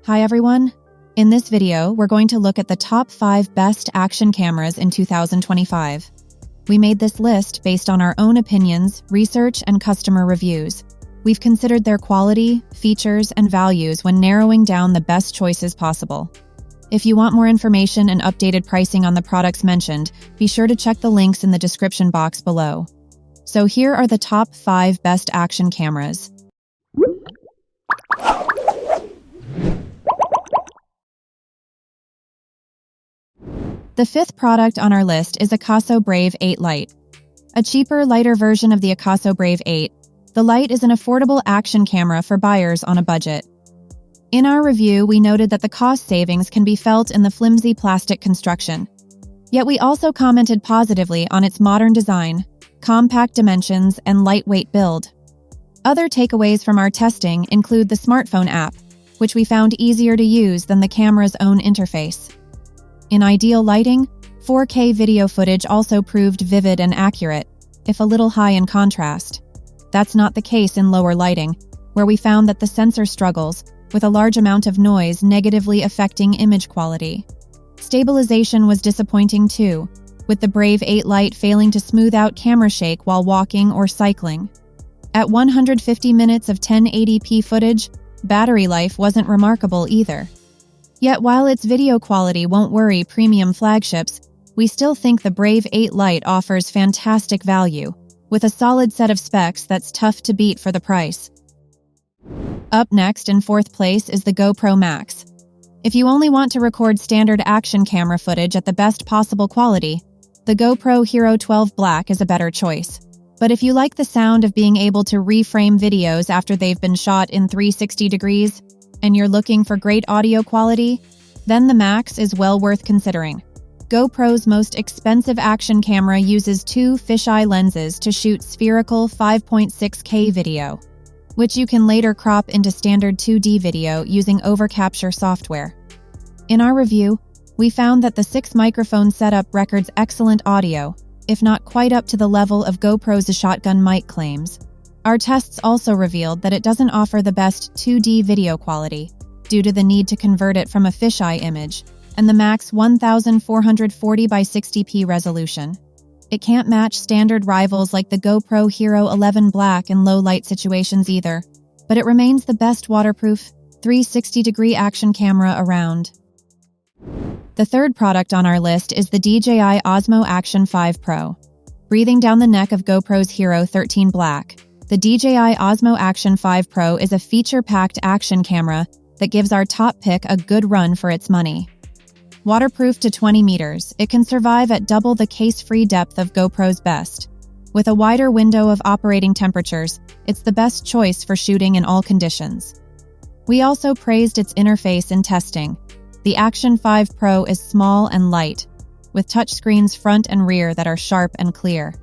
Hi everyone! In this video, we're going to look at the top 5 best action cameras in 2025. We made this list based on our own opinions, research, and customer reviews. We've considered their quality, features, and values when narrowing down the best choices possible. If you want more information and updated pricing on the products mentioned, be sure to check the links in the description box below. So here are the top 5 best action cameras. The 5th product on our list is Akaso Brave 8 Lite. A cheaper, lighter version of the Akaso Brave 8, the Lite is an affordable action camera for buyers on a budget. In our review, we noted that the cost savings can be felt in the flimsy plastic construction. Yet we also commented positively on its modern design, compact dimensions, and lightweight build. Other takeaways from our testing include the smartphone app, which we found easier to use than the camera's own interface. In ideal lighting, 4K video footage also proved vivid and accurate, if a little high in contrast. That's not the case in lower lighting, where we found that the sensor struggles, with a large amount of noise negatively affecting image quality. Stabilization was disappointing too, with the Brave 8 Lite failing to smooth out camera shake while walking or cycling. At 150 minutes of 1080p footage, battery life wasn't remarkable either. Yet while its video quality won't worry premium flagships, we still think the Brave 8 Lite offers fantastic value, with a solid set of specs that's tough to beat for the price. Up next, in 4th place, is the GoPro Max. If you only want to record standard action camera footage at the best possible quality, the GoPro Hero 12 Black is a better choice. But if you like the sound of being able to reframe videos after they've been shot in 360 degrees, and you're looking for great audio quality, then the Max is well worth considering. GoPro's most expensive action camera uses 2 fisheye lenses to shoot spherical 5.6K video, which you can later crop into standard 2D video using overcapture software. In our review, we found that the 6-microphone setup records excellent audio, if not quite up to the level of GoPro's shotgun mic claims. Our tests also revealed that it doesn't offer the best 2D video quality, due to the need to convert it from a fisheye image, and the Max 1440 by 60p resolution. It can't match standard rivals like the GoPro Hero 11 Black in low light situations either, but it remains the best waterproof, 360-degree action camera around. The 3rd product on our list is the DJI Osmo Action 5 Pro. Breathing down the neck of GoPro's Hero 13 Black, the DJI Osmo Action 5 Pro is a feature-packed action camera that gives our top pick a good run for its money. Waterproof to 20 meters, it can survive at double the case-free depth of GoPro's best. With a wider window of operating temperatures, it's the best choice for shooting in all conditions. We also praised its interface in testing. The Action 5 Pro is small and light, with touchscreens front and rear that are sharp and clear.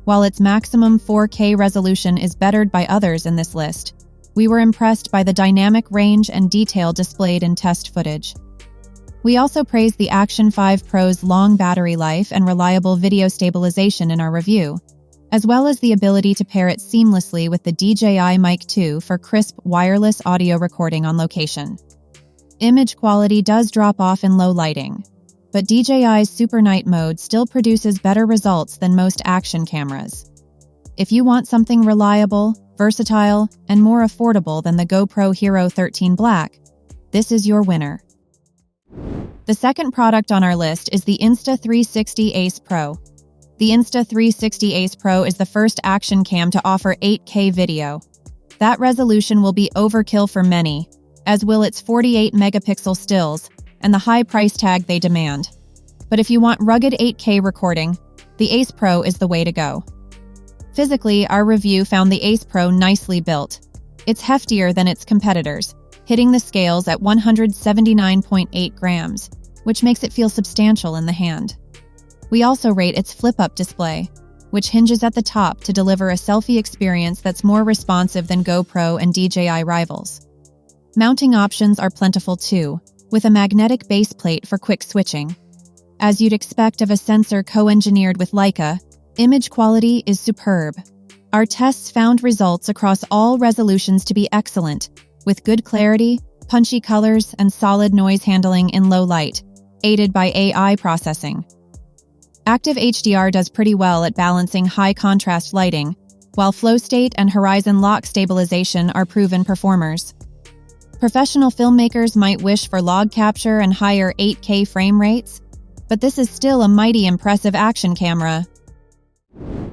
While its maximum 4K resolution is bettered by others in this list, we were impressed by the dynamic range and detail displayed in test footage. We also praised the Action 5 Pro's long battery life and reliable video stabilization in our review, as well as the ability to pair it seamlessly with the DJI Mic 2 for crisp wireless audio recording on location. Image quality does drop off in low lighting, but DJI's Super Night mode still produces better results than most action cameras. If you want something reliable, versatile, and more affordable than the GoPro Hero 13 Black, this is your winner. The 2nd product on our list is the Insta360 Ace Pro. The Insta360 Ace Pro is the first action cam to offer 8K video. That resolution will be overkill for many, as will its 48-megapixel stills and the high price tag they demand. But if you want rugged 8K recording, the Ace Pro is the way to go. Physically, our review found the Ace Pro nicely built. It's heftier than its competitors, hitting the scales at 179.8 grams, which makes it feel substantial in the hand. We also rate its flip-up display, which hinges at the top to deliver a selfie experience that's more responsive than GoPro and DJI rivals. Mounting options are plentiful too, with a magnetic base plate for quick switching. As you'd expect of a sensor co-engineered with Leica, image quality is superb. Our tests found results across all resolutions to be excellent, with good clarity, punchy colors, and solid noise handling in low light, aided by AI processing. Active HDR does pretty well at balancing high-contrast lighting, while flow state and horizon lock stabilization are proven performers. Professional filmmakers might wish for log capture and higher 8K frame rates, but this is still a mighty impressive action camera.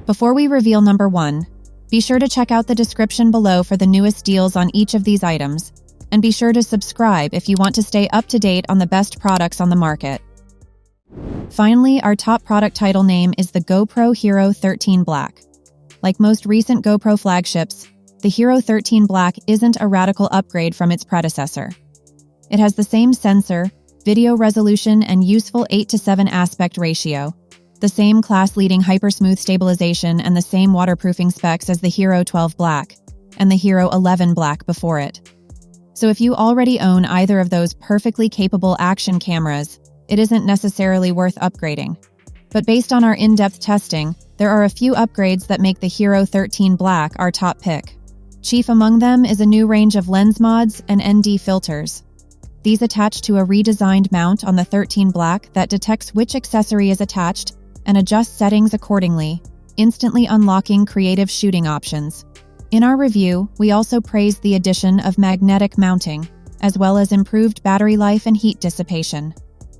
Before we reveal number 1, be sure to check out the description below for the newest deals on each of these items, and be sure to subscribe if you want to stay up to date on the best products on the market. Finally, our top product title name is the GoPro Hero 13 Black. Like most recent GoPro flagships, the Hero 13 Black isn't a radical upgrade from its predecessor. It has the same sensor, video resolution, and useful 8:7 aspect ratio, the same class-leading hypersmooth stabilization, and the same waterproofing specs as the Hero 12 Black and the Hero 11 Black before it. So if you already own either of those perfectly capable action cameras, it isn't necessarily worth upgrading. But based on our in-depth testing, there are a few upgrades that make the Hero 13 Black our top pick. Chief among them is a new range of lens mods and ND filters. These attach to a redesigned mount on the 13 Black that detects which accessory is attached and adjusts settings accordingly, instantly unlocking creative shooting options. In our review, we also praised the addition of magnetic mounting, as well as improved battery life and heat dissipation.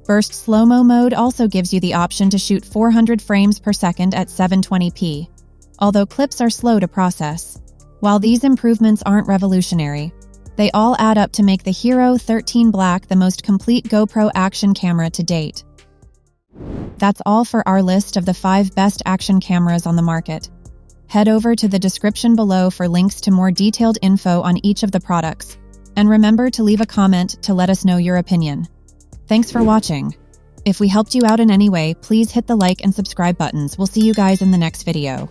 Burst slow-mo mode also gives you the option to shoot 400 frames per second at 720p, although clips are slow to process. While these improvements aren't revolutionary, they all add up to make the Hero 13 Black the most complete GoPro action camera to date. That's all for our list of the 5 best action cameras on the market. Head over to the description below for links to more detailed info on each of the products, and remember to leave a comment to let us know your opinion. Thanks for watching. If we helped you out in any way, please hit the like and subscribe buttons. We'll see you guys in the next video.